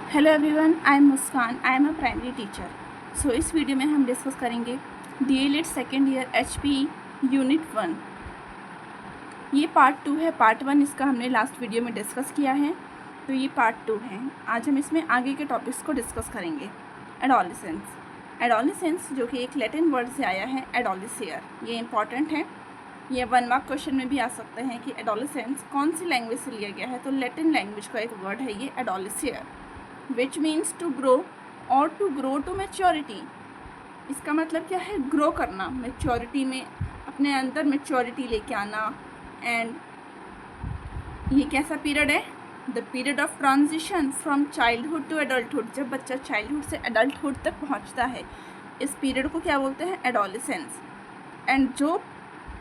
Hello everyone, I am Muskan. I am a primary teacher. So इस video में हम discuss करेंगे DLED second year HPE unit 1। ये part 2 है। पार्ट 1 इसका हमने लास्ट वीडियो में डिस्कस किया है, तो ये पार्ट 2 है। आज हम इसमें आगे के टॉपिक्स को डिस्कस करेंगे। एडोलेसेंस जो कि एक लैटिन वर्ड से आया है, एडोलिसियर। ये इंपॉर्टेंट है, ये 1 मार्क क्वेश्चन में भी आ सकते हैं कि एडोलेसेंस कौन सी लैंग्वेज से लिया गया है। तो लैटिन लैंग्वेज का एक वर्ड है ये एडोलिसियर, विच मीन्स टू ग्रो और टू ग्रो टू मैच्योरिटी। इसका मतलब क्या है? ग्रो करना, मैच्योरिटी में, अपने अंदर मैच्योरिटी लेके आना। एंड ये कैसा पीरियड है? The period of transition from childhood to adulthood. जब बच्चा चाइल्डहुड से एडल्टहुड तक पहुंचता है, इस पीरियड को क्या बोलते हैं? एडोलेसेंस। एंड जो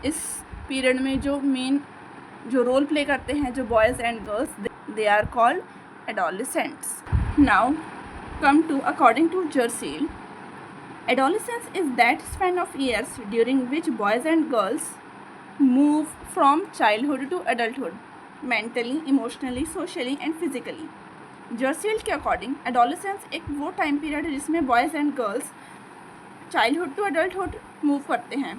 इस पीरियड में जो रोल प्ले करते हैं, जो boys and girls, they are called adolescents. Now come to, according to Jersil, adolescence is that span of years during which boys and girls move from childhood to adulthood mentally, emotionally, socially and physically. Jersild के according adolescence एक वो time period है जिसमें boys and girls childhood to adulthood move करते हैं,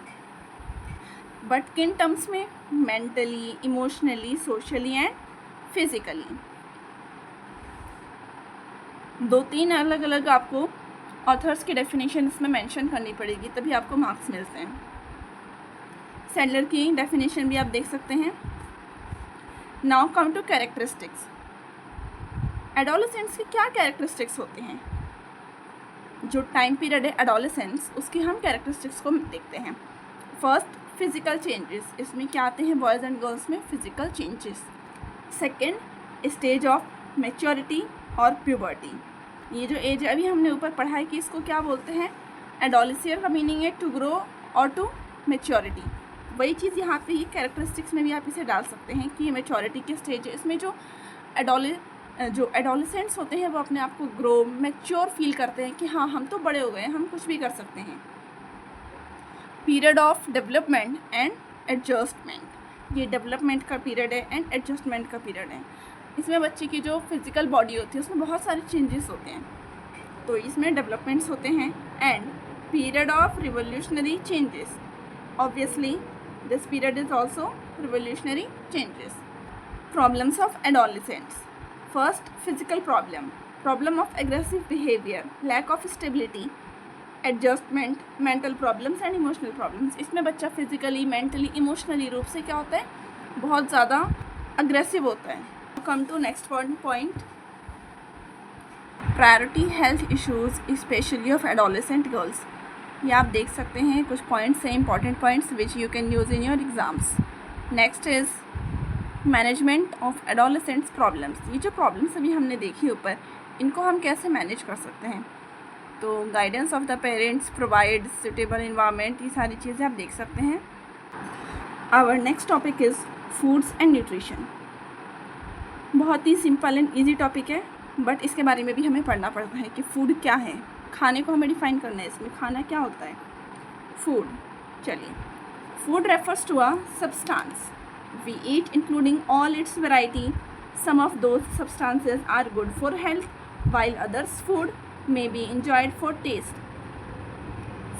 but किन terms में? Mentally, emotionally, socially and physically. 2-3 अलग अलग आपको ऑथर्स की डेफिनेशन इसमें मेंशन करनी पड़ेगी, तभी आपको मार्क्स मिलते हैं। सैडलर की डेफिनेशन भी आप देख सकते हैं। Now come to characteristics. Adolescence के क्या कैरेक्टरिस्टिक्स होते हैं? जो टाइम पीरियड है एडोलेसेंस, उसकी हम कैरेक्टरिस्टिक्स को देखते हैं। First, physical changes. इसमें क्या आते हैं बॉयज़ एंड गर्ल्स में? Physical changes. Second, stage of maturity और प्यूबर्टी। ये जो एज अभी हमने ऊपर पढ़ा है कि इसको क्या बोलते हैं? एडोलिसियर का मीनिंग है टू ग्रो और टू मैच्योरिटी। वही चीज़ यहाँ पे ये कैरेक्टरिस्टिक्स में भी आप इसे डाल सकते हैं कि ये मैच्योरिटी के स्टेज है। इसमें जो एडोलिसेंट्स होते हैं वो अपने आप को ग्रो, मैच्योर फील करते हैं कि हाँ, हम तो बड़े हो गए हैं, हम कुछ भी कर सकते हैं। Period of development and adjustment. ये डेवलपमेंट का पीरियड है एंड एडजस्टमेंट का पीरियड है। इसमें बच्चे की जो फिज़िकल बॉडी होती है उसमें बहुत सारे चेंजेस होते हैं, तो इसमें डेवलपमेंट्स होते हैं। And period of revolutionary changes. Obviously this period is also revolutionary changes. Problems of adolescents. First, physical problem of aggressive behaviour, lack of stability, adjustment, mental problems and emotional problems. इसमें बच्चा physically, mentally, emotionally रूप से क्या होता है? बहुत ज़्यादा aggressive होता है। Come to next point, priority health issues specially of adolescent girls. ये आप देख सकते हैं, कुछ पॉइंट्स हैं, important points which you can use in your exams. Next is management of adolescents problems. ये जो प्रॉब्लम्स अभी हमने देखी ऊपर, इनको हम कैसे मैनेज कर सकते हैं? तो guidance of the parents, provide suitable environment, ये सारी चीज़ें आप देख सकते हैं। Our next topic is foods and nutrition. बहुत ही सिंपल एंड इजी टॉपिक है, बट इसके बारे में भी हमें पढ़ना पड़ता है कि फूड क्या है। खाने को हमें डिफाइन करना है, इसमें खाना क्या होता है? फूड। चलिए, food refers to a substance we eat including all its variety. Some of those substances are good for health while others food may be enjoyed for taste.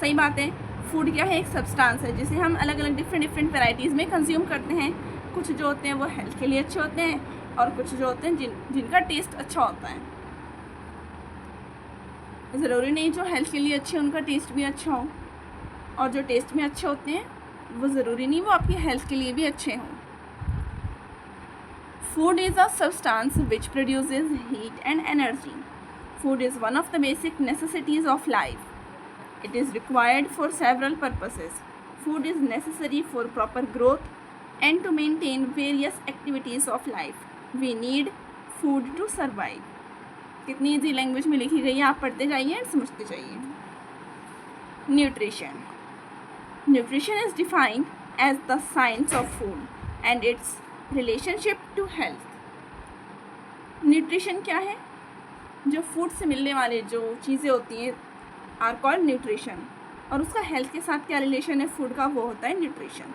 सही बात है, फूड क्या है? एक सब्सटेंस है जिसे हम अलग अलग डिफरेंट वैराइटीज़ में कंज्यूम करते हैं। कुछ जो होते हैं वो हेल्थ के लिए अच्छे होते हैं, और कुछ जो होते हैं जिनका टेस्ट अच्छा होता है। ज़रूरी नहीं जो हेल्थ के लिए अच्छे उनका टेस्ट भी अच्छा हो, और जो टेस्ट में अच्छे होते हैं वो ज़रूरी नहीं वो आपकी हेल्थ के लिए भी अच्छे हों। Food is a substance which produces heat and energy. Food is one of the basic necessities of life. It is required for several purposes. Food is necessary for proper growth and to maintain various activities of life. We need food to survive। कितनी easy language में लिखी गई है, आप पढ़ते जाइए और समझते जाइए। Nutrition. Nutrition is defined as the science of food and its relationship to health. Nutrition क्या है? जो फूड से मिलने वाले जो चीज़ें होती हैं आर कॉल्ड न्यूट्रिशन, और उसका हेल्थ के साथ क्या रिलेशन है फूड का, वो होता है nutrition.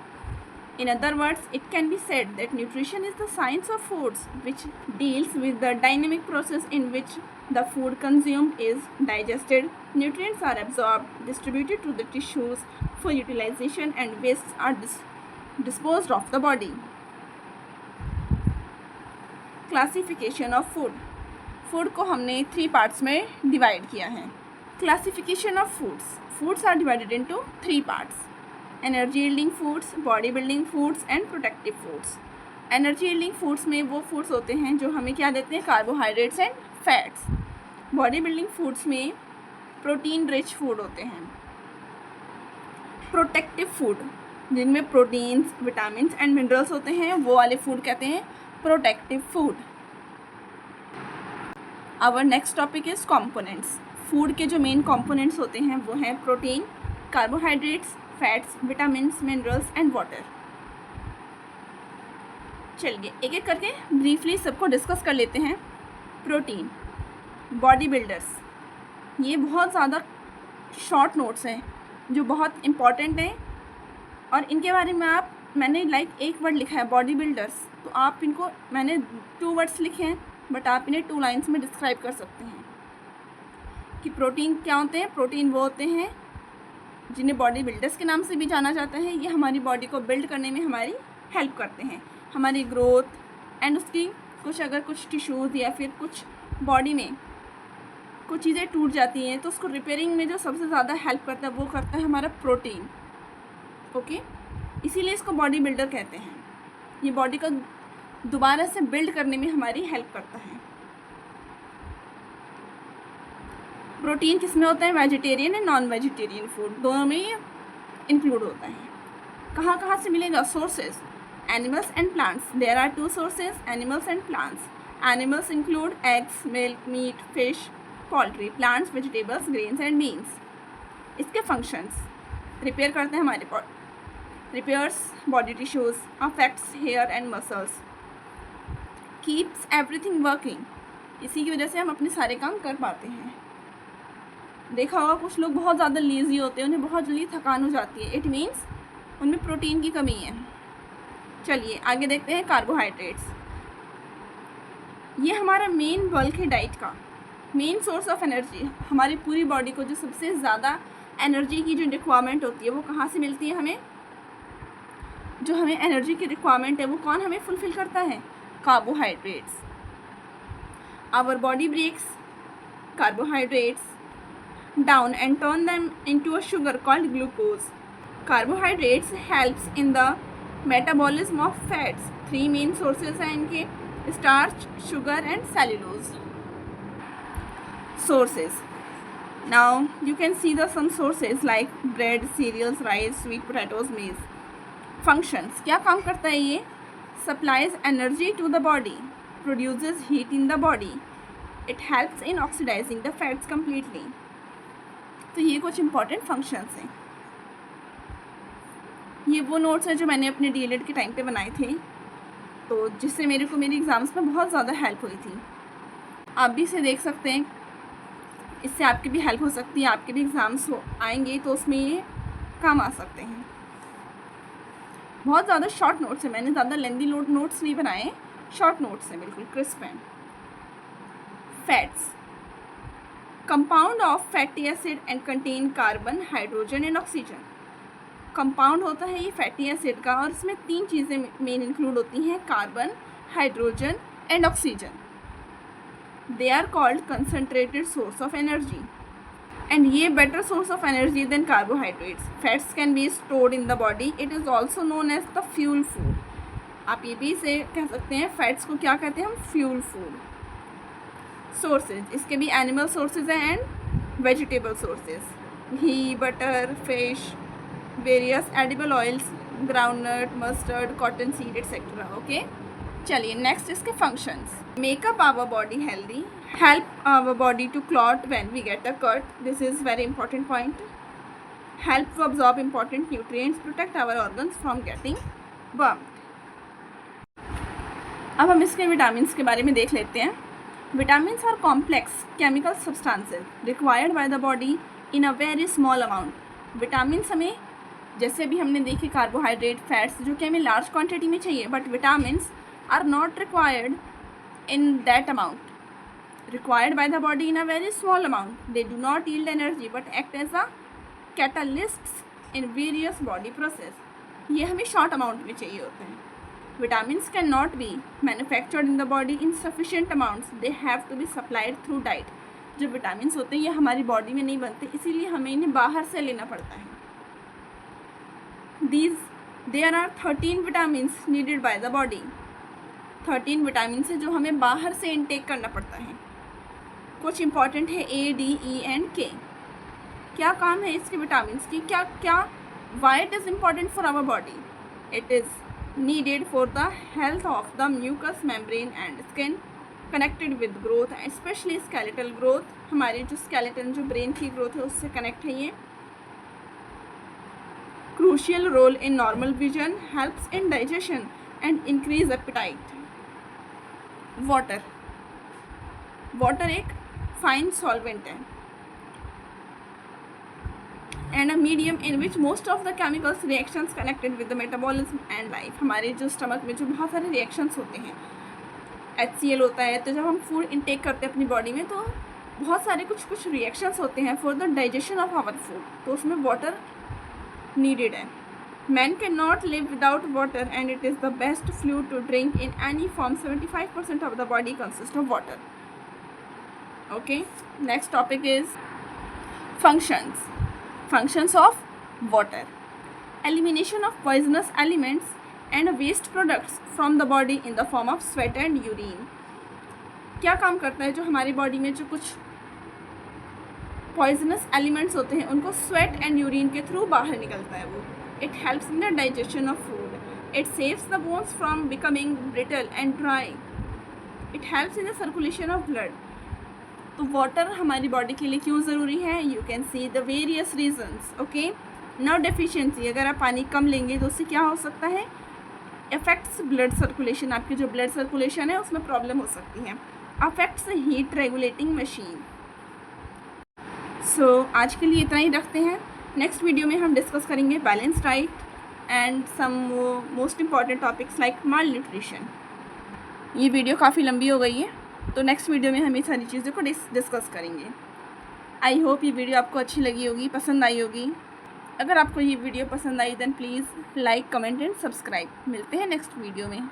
In other words, it can be said that nutrition is the science of foods which deals with the dynamic process in which the food consumed is digested, nutrients are absorbed, distributed to the tissues for utilization, and wastes are disposed of the body. Classification of food. Food को हमने 3 parts में divide किया है. Classification of foods. Foods are divided into 3 parts. Energy yielding foods, body building foods and protective foods. Energy yielding foods में वो foods होते हैं जो हमें क्या देते हैं, carbohydrates and fats. Body building foods में प्रोटीन रिच फूड होते हैं. प्रोटेक्टिव फूड जिनमें प्रोटीन्स, विटामिन्स एंड मिनरल्स होते हैं, वो वाले फूड कहते हैं protective food. Our next topic is components. Food के जो मेन कंपोनेंट्स होते हैं वो हैं protein, carbohydrates, fats, vitamins, minerals and water. चलिए एक एक करके ब्रीफली सबको डिस्कस कर लेते हैं. प्रोटीन. Body builders. ये बहुत ज़्यादा शॉर्ट नोट्स हैं जो बहुत इम्पॉर्टेंट हैं और इनके बारे में मैंने एक वर्ड लिखा है बॉडी बिल्डर्स, तो आप इनको, मैंने 2 वर्ड्स लिखे हैं बट आप इन्हें 2 लाइन्स में डिस्क्राइब कर सकते हैं कि प्रोटीन क्या होते हैं. प्रोटीन वो होते हैं जिन्हें बॉडी बिल्डर्स के नाम से भी जाना जाता है. ये हमारी बॉडी को बिल्ड करने में हमारी हेल्प करते हैं, हमारी ग्रोथ एंड उसकी अगर कुछ टिश्यूज़ या फिर कुछ बॉडी में कुछ चीज़ें टूट जाती हैं तो उसको रिपेयरिंग में जो सबसे ज़्यादा हेल्प करता है वो करता है हमारा प्रोटीन. ओके, इसीलिए इसको बॉडी बिल्डर कहते हैं. ये बॉडी को दोबारा से बिल्ड करने में हमारी हेल्प करता है. प्रोटीन किस में होता है, vegetarian and non vegetarian food दोनों में ये इंक्लूड होता है. कहाँ कहाँ से मिलेगा, sources. Animals and plants. There are 2 sources, animals and plants. Animals include eggs, milk, meat, fish, poultry. Plants, vegetables, grains and beans. इसके फंक्शंस. रिपेयर करते हैं हमारे repairs body tissues, affects hair and muscles, keeps everything working. इसी की वजह से हम अपने सारे काम कर पाते हैं. देखा होगा कुछ लोग बहुत ज़्यादा लेज़ी होते हैं, उन्हें बहुत जल्दी थकान हो जाती है. इट मीन्स उनमें प्रोटीन की कमी है. चलिए आगे देखते हैं कार्बोहाइड्रेट्स. ये हमारा मेन बल्क है डाइट का, मेन सोर्स ऑफ एनर्जी. हमारी पूरी बॉडी को जो सबसे ज़्यादा एनर्जी की जो रिक्वायरमेंट होती है वो कहाँ से मिलती है हमें. जो हमें एनर्जी की रिक्वायरमेंट है वो कौन हमें फुलफ़िल करता है, carbohydrates. Our body breaks carbohydrates down and turn them into a sugar called glucose. Carbohydrates helps in the metabolism of fats. 3 main sources हैं इनके, starch, sugar and cellulose. Sources. Now you can see the some sources like bread, cereals, rice, sweet potatoes, maize. Functions. क्या काम करता है ये, supplies energy to the body, produces heat in the body, it helps in oxidising the fats completely. तो ये कुछ important functions हैं. ये वो नोट्स हैं जो मैंने अपने डीएलएड के टाइम पे बनाए थे, तो जिससे मेरे को मेरी एग्ज़ाम्स में बहुत ज़्यादा हेल्प हुई थी. आप भी इसे देख सकते हैं, इससे आपकी भी हेल्प हो सकती है. आपके भी एग्ज़ाम्स आएंगे तो उसमें ये काम आ सकते हैं. बहुत ज़्यादा शॉर्ट नोट्स हैं, मैंने ज़्यादा लेंदी नोट्स नहीं बनाए, शॉर्ट नोट्स हैं, बिल्कुल क्रिस्प हैं. Fats. Compound of fatty acid and contain carbon, hydrogen and oxygen. Compound होता है ये फैटी एसिड का और इसमें 3 चीज़ें मेन इंक्लूड होती हैं, carbon, hydrogen and oxygen. They are called concentrated source of energy and ये better source of energy than carbohydrates. Fats can be stored in the body. It is also known as the fuel food. आप ये भी इसे कह सकते हैं, fats को क्या कहते हैं हम, फ्यूल फूड. सोर्सेज. इसके भी एनिमल सोर्सेज हैं and vegetable sources. Ghee, butter, fish, various edible oils, groundnut, mustard, cotton seed etcetera. Okay, चलिए नेक्स्ट इसके functions. Make up our body healthy, help our body to clot when we get a cut. This is very important point. Help to absorb important nutrients, protect our organs from getting burnt. अब हम इसके vitamins के बारे में देख लेते हैं. Vitamins are complex chemical substances required by the body in a very small amount. Vitamins हमें जैसे भी हमने देखी कार्बोहाइड्रेट, फैट्स जो कि हमें लार्ज क्वांटिटी में चाहिए, but vitamins are not required in that amount, required by the body in a very small amount. They do not yield energy but act as a catalysts in various body process. ये हमें short amount में चाहिए होते हैं. Vitamins cannot be manufactured in the body in sufficient amounts. They have to be supplied through diet. जो vitamins होते हैं ये हमारी बॉडी में नहीं बनते, इसीलिए हमें इन्हें बाहर से लेना पड़ता है. There are 13 vitamins needed by the body. 13 vitamin है जो हमें बाहर से इनटेक करना पड़ता है. कुछ इंपॉर्टेंट है A, D, E and K. क्या काम है इसके विटामिन की, क्या why it is important for our body? It is needed for the health of the mucus membrane and skin, connected with growth and specially skeletal growth. हमारे जो skeleton जो brain की ग्रोथ है उससे कनेक्ट है ये. Crucial role in normal vision, helps in digestion and increase appetite. Water एक fine solvent है and a medium in which most of the chemicals reactions connected with the metabolism and life. हमारे जो stomach में जो बहुत सारे reactions होते हैं, HCl होता है, तो जब हम फूड इनटेक करते हैं अपनी बॉडी में तो बहुत सारे कुछ रिएक्शंस होते हैं for the digestion of our food, तो उसमें वाटर नीडेड है. Man cannot live without water and it is the best fluid to drink in any form. 75% of the body consists of water. Okay, next topic is functions. Functions of water. Elimination of poisonous elements and waste products from the body in the form of sweat and urine. क्या काम करता है? जो हमारी body में जो कुछ poisonous elements होते हैं उनको स्वेट एंड यूरिन के थ्रू बाहर निकलता है वो. It helps in the digestion of food. It saves the bones from becoming brittle and dry. It helps in the circulation of blood. तो वाटर हमारी बॉडी के लिए क्यों ज़रूरी है? You can see the various reasons. Okay. Now deficiency. अगर आप पानी कम लेंगे तो उससे क्या हो सकता है? Affects blood circulation. आपकी जो blood circulation है उसमें प्रॉब्लम हो सकती है. Affects heat regulating machine. So आज के लिए इतना ही रखते हैं. नेक्स्ट वीडियो में हम डिस्कस करेंगे balance diet and some most important topics like malnutrition. ये वीडियो काफ़ी लंबी हो गई है, तो नेक्स्ट वीडियो में हम ये सारी चीज़ों को डिस्कस करेंगे. आई होप ये वीडियो आपको अच्छी लगी होगी, पसंद आई होगी. अगर आपको ये वीडियो पसंद आई then please like, comment and subscribe. मिलते हैं नेक्स्ट वीडियो में.